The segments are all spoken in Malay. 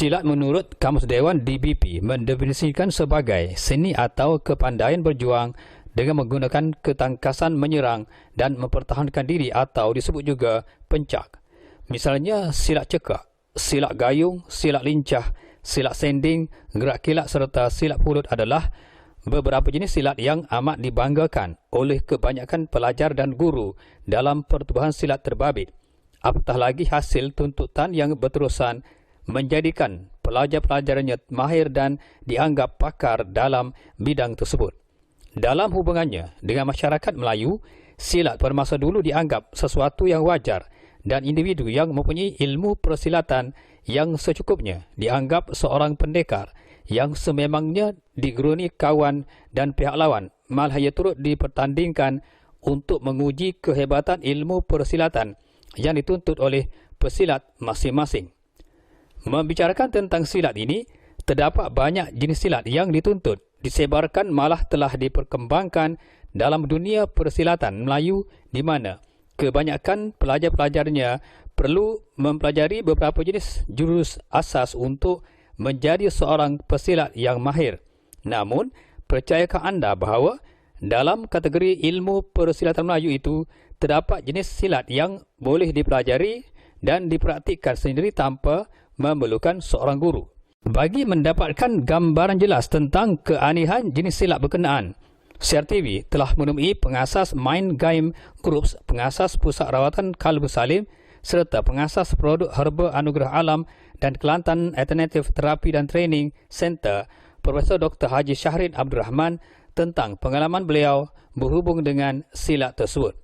Silat menurut Kamus Dewan DBP mendefinisikan sebagai seni atau kepandaian berjuang dengan menggunakan ketangkasan menyerang dan mempertahankan diri atau disebut juga pencak. Misalnya silat cekak, silat gayung, silat lincah, silat sending, gerak kilat serta silat pulut adalah beberapa jenis silat yang amat dibanggakan oleh kebanyakan pelajar dan guru dalam pertubuhan silat terbabit. Apatah lagi hasil tuntutan yang berterusan menjadikan pelajar-pelajarnya mahir dan dianggap pakar dalam bidang tersebut. Dalam hubungannya dengan masyarakat Melayu, silat pada masa dulu dianggap sesuatu yang wajar dan individu yang mempunyai ilmu persilatan yang secukupnya dianggap seorang pendekar yang sememangnya digeruni kawan dan pihak lawan, malah ia turut dipertandingkan untuk menguji kehebatan ilmu persilatan yang dituntut oleh pesilat masing-masing. Membicarakan tentang silat ini, terdapat banyak jenis silat yang dituntut, disebarkan malah telah diperkembangkan dalam dunia persilatan Melayu di mana kebanyakan pelajar-pelajarnya perlu mempelajari beberapa jenis jurus asas untuk menjadi seorang pesilat yang mahir. Namun, percayakah anda bahawa dalam kategori ilmu persilatan Melayu itu terdapat jenis silat yang boleh dipelajari dan dipraktikkan sendiri tanpa memerlukan seorang guru? Bagi mendapatkan gambaran jelas tentang keanehan jenis silat berkenaan, CRTV telah menemui pengasas Mind Game Groups, pengasas Pusat Rawatan Kalbu Salim serta pengasas produk Herba Anugerah Alam dan Kelantan Alternative Terapi dan Training Center, Profesor Dr. Haji Shahrin Abdul Rahman, tentang pengalaman beliau berhubung dengan silat tersebut.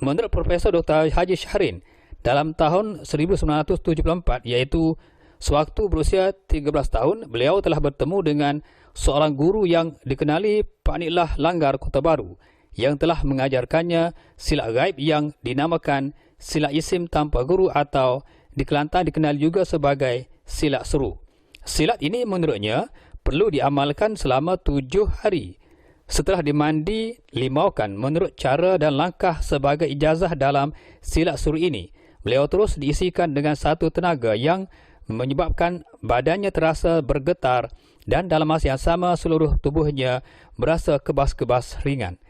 Menurut Profesor Dr. Haji Shahrin, dalam tahun 1974, iaitu sewaktu berusia 13 tahun, beliau telah bertemu dengan seorang guru yang dikenali Pak Niklah Langgar Kota Baru yang telah mengajarkannya silat gaib yang dinamakan silat isim tanpa guru atau di Kelantan dikenal juga sebagai silat seru. Silat ini menurutnya perlu diamalkan selama 7 hari. Setelah dimandi limaukan menurut cara dan langkah sebagai ijazah dalam silat seru ini, beliau terus diisikan dengan satu tenaga yang menyebabkan badannya terasa bergetar dan dalam masa yang sama seluruh tubuhnya berasa kebas-kebas ringan.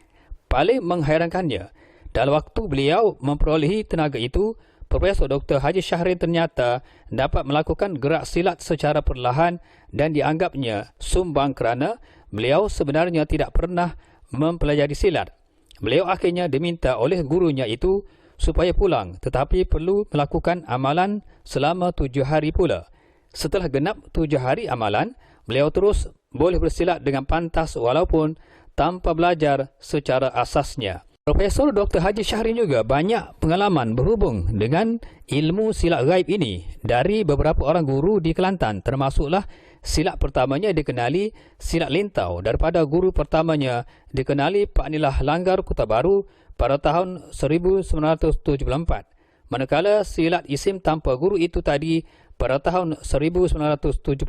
Paling menghairankannya, dalam waktu beliau memperolehi tenaga itu, Profesor Dr. Haji Shahrin ternyata dapat melakukan gerak silat secara perlahan dan dianggapnya sumbang kerana beliau sebenarnya tidak pernah mempelajari silat. Beliau akhirnya diminta oleh gurunya itu supaya pulang, tetapi perlu melakukan amalan selama 7 hari pula. Setelah genap 7 hari amalan, beliau terus boleh bersilat dengan pantas walaupun tanpa belajar secara asasnya. Profesor Dr. Haji Shahrin juga banyak pengalaman berhubung dengan ilmu silat gaib ini dari beberapa orang guru di Kelantan, termasuklah silat pertamanya dikenali silat lintau daripada guru pertamanya dikenali Pak Niklah Langgar Kota Baru pada tahun 1974. Manakala silat isim tanpa guru itu tadi pada tahun 1975.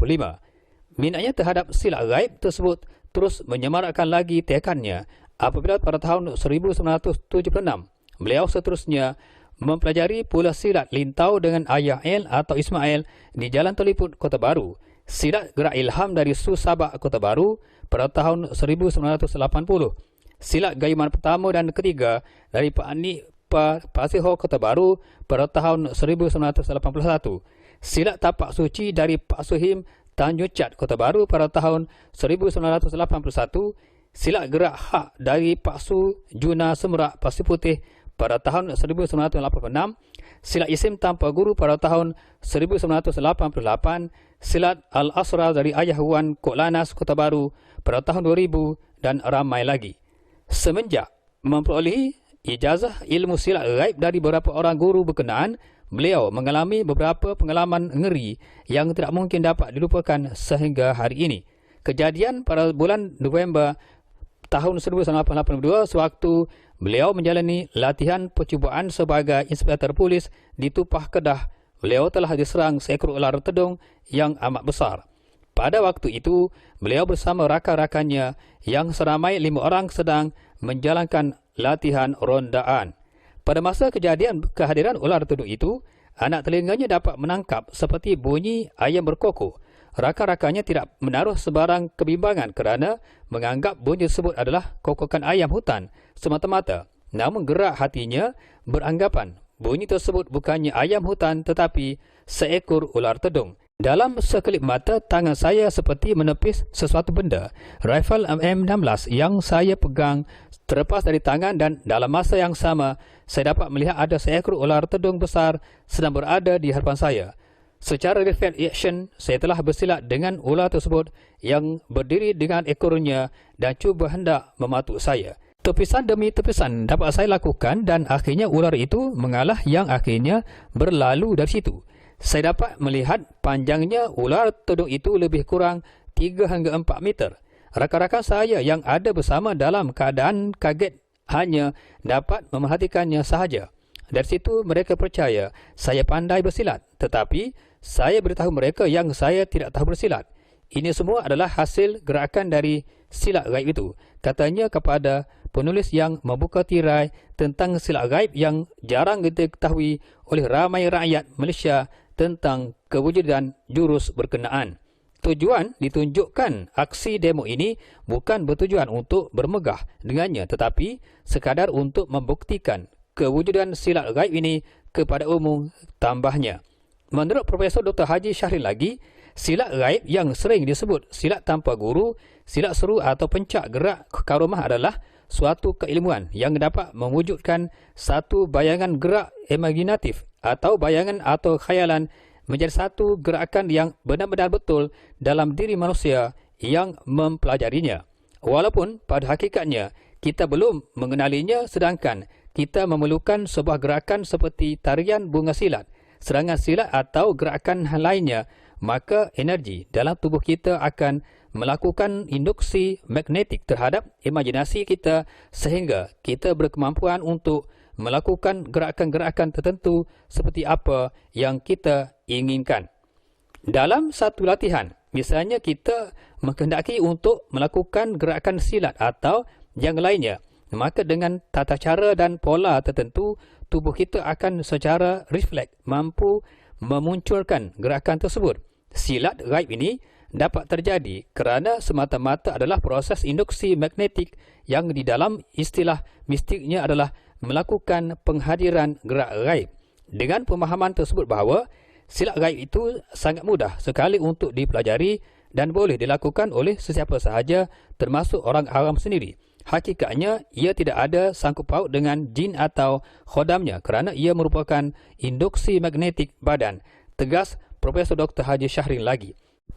Minatnya terhadap silat gaib tersebut terus menyemarakkan lagi tekannya apabila pada tahun 1976 beliau seterusnya mempelajari pula silat lintau dengan Ayah El atau Ismail di Jalan Teliput Kota Baru, silat gerak ilham dari Su Sabak Kota Baru pada tahun 1980, silat gayuman pertama dan ketiga dari Pak Ani Pasiho Kota Baru pada tahun 1981, silat tapak suci dari Pak Suhim Tanjung Cat Kota Baru pada tahun 1981, silat gerak hak dari Pak Su Juna Semerak Pasir Putih pada tahun 1986, silat isim tanpa guru pada tahun 1988, silat Al-Asra dari Ayah Wan Kok Lanas Kota Baru pada tahun 2000 dan ramai lagi. Semenjak memperolehi ijazah ilmu silat gaib dari beberapa orang guru berkenaan, beliau mengalami beberapa pengalaman ngeri yang tidak mungkin dapat dilupakan sehingga hari ini. Kejadian pada bulan November tahun 1982 sewaktu beliau menjalani latihan percubaan sebagai inspektor polis di Tupah, Kedah. Beliau telah diserang seekor ular tedung yang amat besar. Pada waktu itu, beliau bersama rakan-rakannya yang seramai 5 orang sedang menjalankan latihan rondaan. Pada masa kejadian kehadiran ular tedung itu, anak telinganya dapat menangkap seperti bunyi ayam berkokok. Rakan-rakannya tidak menaruh sebarang kebimbangan kerana menganggap bunyi tersebut adalah kokokan ayam hutan semata-mata. Namun gerak hatinya beranggapan bunyi tersebut bukannya ayam hutan tetapi seekor ular tedung. Dalam sekelip mata, tangan saya seperti menepis sesuatu benda. Rifle M16 yang saya pegang terlepas dari tangan dan dalam masa yang sama, saya dapat melihat ada seekor ular tedung besar sedang berada di hadapan saya. Secara reflex action, saya telah bersilat dengan ular tersebut yang berdiri dengan ekornya dan cuba hendak mematuk saya. Tepisan demi tepisan dapat saya lakukan dan akhirnya ular itu mengalah yang akhirnya berlalu dari situ. Saya dapat melihat panjangnya ular tedung itu lebih kurang 3 hingga 4 meter. Rakan-rakan saya yang ada bersama dalam keadaan kaget hanya dapat memerhatikannya sahaja. Dari situ mereka percaya saya pandai bersilat, tetapi saya beritahu mereka yang saya tidak tahu bersilat. Ini semua adalah hasil gerakan dari silat gaib itu, katanya kepada penulis yang membuka tirai tentang silat gaib yang jarang diketahui oleh ramai rakyat Malaysia tentang kewujudan jurus berkenaan. Tujuan ditunjukkan aksi demo ini bukan bertujuan untuk bermegah dengannya, tetapi sekadar untuk membuktikan kewujudan silat gaib ini kepada umum, tambahnya. Menurut Profesor Dr. Haji Shahrin lagi, silat gaib yang sering disebut silat tanpa guru, silat seru atau pencak gerak karomah adalah suatu keilmuan yang dapat mewujudkan satu bayangan gerak imaginatif atau bayangan atau khayalan menjadi satu gerakan yang benar-benar betul dalam diri manusia yang mempelajarinya. Walaupun pada hakikatnya kita belum mengenalinya, sedangkan kita memerlukan sebuah gerakan seperti tarian bunga silat, serangan silat atau gerakan lainnya, maka energi dalam tubuh kita akan melakukan induksi magnetik terhadap imajinasi kita sehingga kita berkemampuan untuk melakukan gerakan-gerakan tertentu seperti apa yang kita inginkan. Dalam satu latihan, misalnya kita menghendaki untuk melakukan gerakan silat atau yang lainnya, maka dengan tata cara dan pola tertentu, tubuh kita akan secara refleks mampu memunculkan gerakan tersebut. Silat gaib ini dapat terjadi kerana semata-mata adalah proses induksi magnetik yang di dalam istilah mistiknya adalah melakukan penghadiran gerak gaib. Dengan pemahaman tersebut bahawa silat gaib itu sangat mudah sekali untuk dipelajari dan boleh dilakukan oleh sesiapa sahaja termasuk orang awam sendiri. Hakikatnya ia tidak ada sangkut paut dengan jin atau khodamnya kerana ia merupakan induksi magnetik badan, tegas Profesor Dr. Haji Shahrin lagi.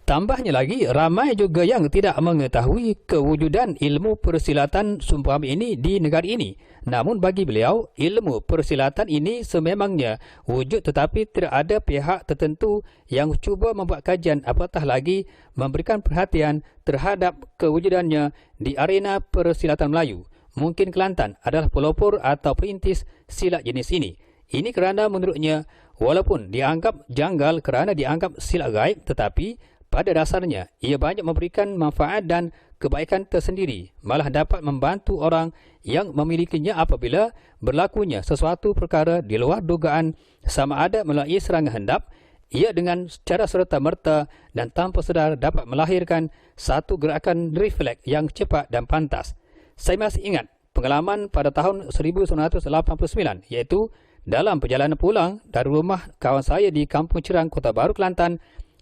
Tambahnya lagi, ramai juga yang tidak mengetahui kewujudan ilmu persilatan sumpah ini di negara ini. Namun bagi beliau, ilmu persilatan ini sememangnya wujud tetapi tidak ada pihak tertentu yang cuba membuat kajian apatah lagi memberikan perhatian terhadap kewujudannya di arena persilatan Melayu. Mungkin Kelantan adalah pelopor atau perintis silat jenis ini. Ini kerana menurutnya, walaupun dianggap janggal kerana dianggap silat gaib, tetapi pada dasarnya, ia banyak memberikan manfaat dan kebaikan tersendiri, malah dapat membantu orang yang memilikinya apabila berlakunya sesuatu perkara di luar dugaan sama ada melalui serangan hendap, ia dengan secara serta-merta dan tanpa sedar dapat melahirkan satu gerakan refleks yang cepat dan pantas. Saya masih ingat pengalaman pada tahun 1989, iaitu dalam perjalanan pulang dari rumah kawan saya di Kampung Cerang, Kota Baru, Kelantan,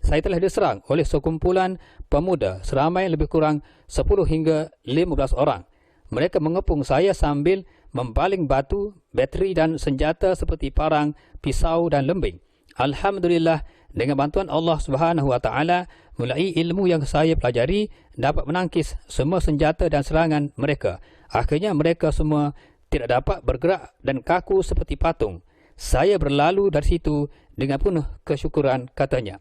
saya telah diserang oleh sekumpulan pemuda seramai lebih kurang 10 hingga 15 orang. Mereka mengepung saya sambil membaling batu, bateri dan senjata seperti parang, pisau dan lembing. Alhamdulillah, dengan bantuan Allah Subhanahu Wa Taala, melalui ilmu yang saya pelajari, dapat menangkis semua senjata dan serangan mereka. Akhirnya mereka semua tidak dapat bergerak dan kaku seperti patung. saya berlalu dari situ dengan penuh kesyukuran, katanya.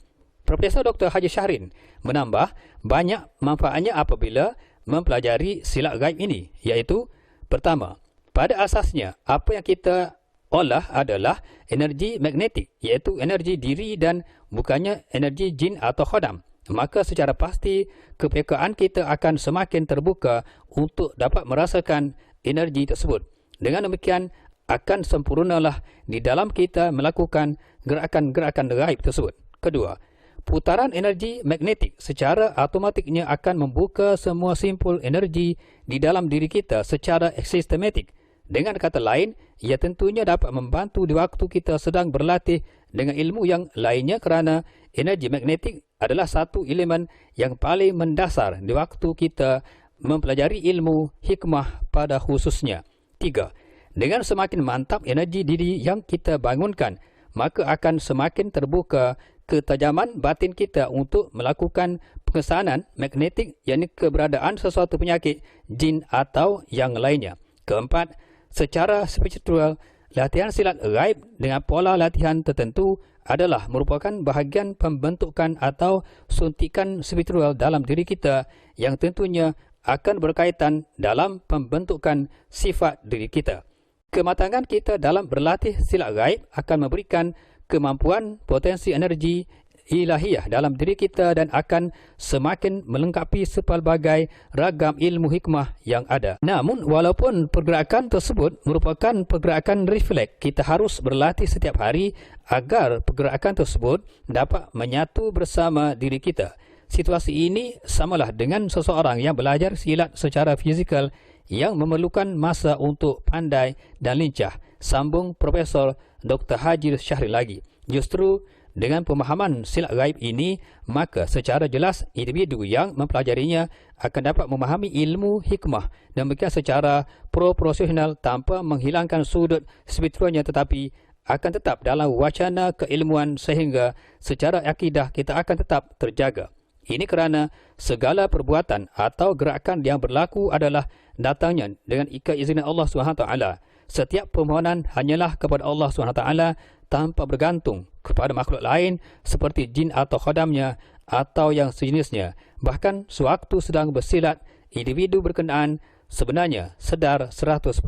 Profesor Dr. Haji Syahrin menambah banyak manfaatnya apabila mempelajari silat gaib ini, iaitu pertama, pada asasnya apa yang kita olah adalah energi magnetik, iaitu energi diri dan bukannya energi jin atau khodam. Maka secara pasti kepekaan kita akan semakin terbuka untuk dapat merasakan energi tersebut. Dengan demikian akan sempurnalah di dalam kita melakukan gerakan-gerakan gaib tersebut. Kedua, putaran energi magnetik secara automatiknya akan membuka semua simpul energi di dalam diri kita secara sistematik. Dengan kata lain, ia tentunya dapat membantu di waktu kita sedang berlatih dengan ilmu yang lainnya, kerana energi magnetik adalah satu elemen yang paling mendasar di waktu kita mempelajari ilmu hikmah pada khususnya. 3. Dengan semakin mantap energi diri yang kita bangunkan, maka akan semakin terbuka ketajaman batin kita untuk melakukan pengesanan magnetik, yakni keberadaan sesuatu penyakit, jin atau yang lainnya. Keempat, secara spiritual, latihan silat gaib dengan pola latihan tertentu adalah merupakan bahagian pembentukan atau suntikan spiritual dalam diri kita yang tentunya akan berkaitan dalam pembentukan sifat diri kita. Kematangan kita dalam berlatih silat gaib akan memberikan kemampuan potensi energi ilahiyah dalam diri kita dan akan semakin melengkapi sepelbagai ragam ilmu hikmah yang ada. Namun, walaupun pergerakan tersebut merupakan pergerakan refleks, kita harus berlatih setiap hari agar pergerakan tersebut dapat menyatu bersama diri kita. Situasi ini samalah dengan seseorang yang belajar silat secara fizikal yang memerlukan masa untuk pandai dan lincah, sambung Profesor Dr. Haji Syahrin lagi. Justru dengan pemahaman silat gaib ini, maka secara jelas individu yang mempelajarinya akan dapat memahami ilmu hikmah dan demikian secara proporsional tanpa menghilangkan sudut spiritualnya, tetapi akan tetap dalam wacana keilmuan sehingga secara akidah kita akan tetap terjaga. Ini kerana segala perbuatan atau gerakan yang berlaku adalah datangnya dengan keizinan Allah SWT. Setiap permohonan hanyalah kepada Allah SWT tanpa bergantung kepada makhluk lain seperti jin atau khodamnya atau yang sejenisnya. Bahkan sewaktu sedang bersilat, individu berkenaan sebenarnya sedar 100%.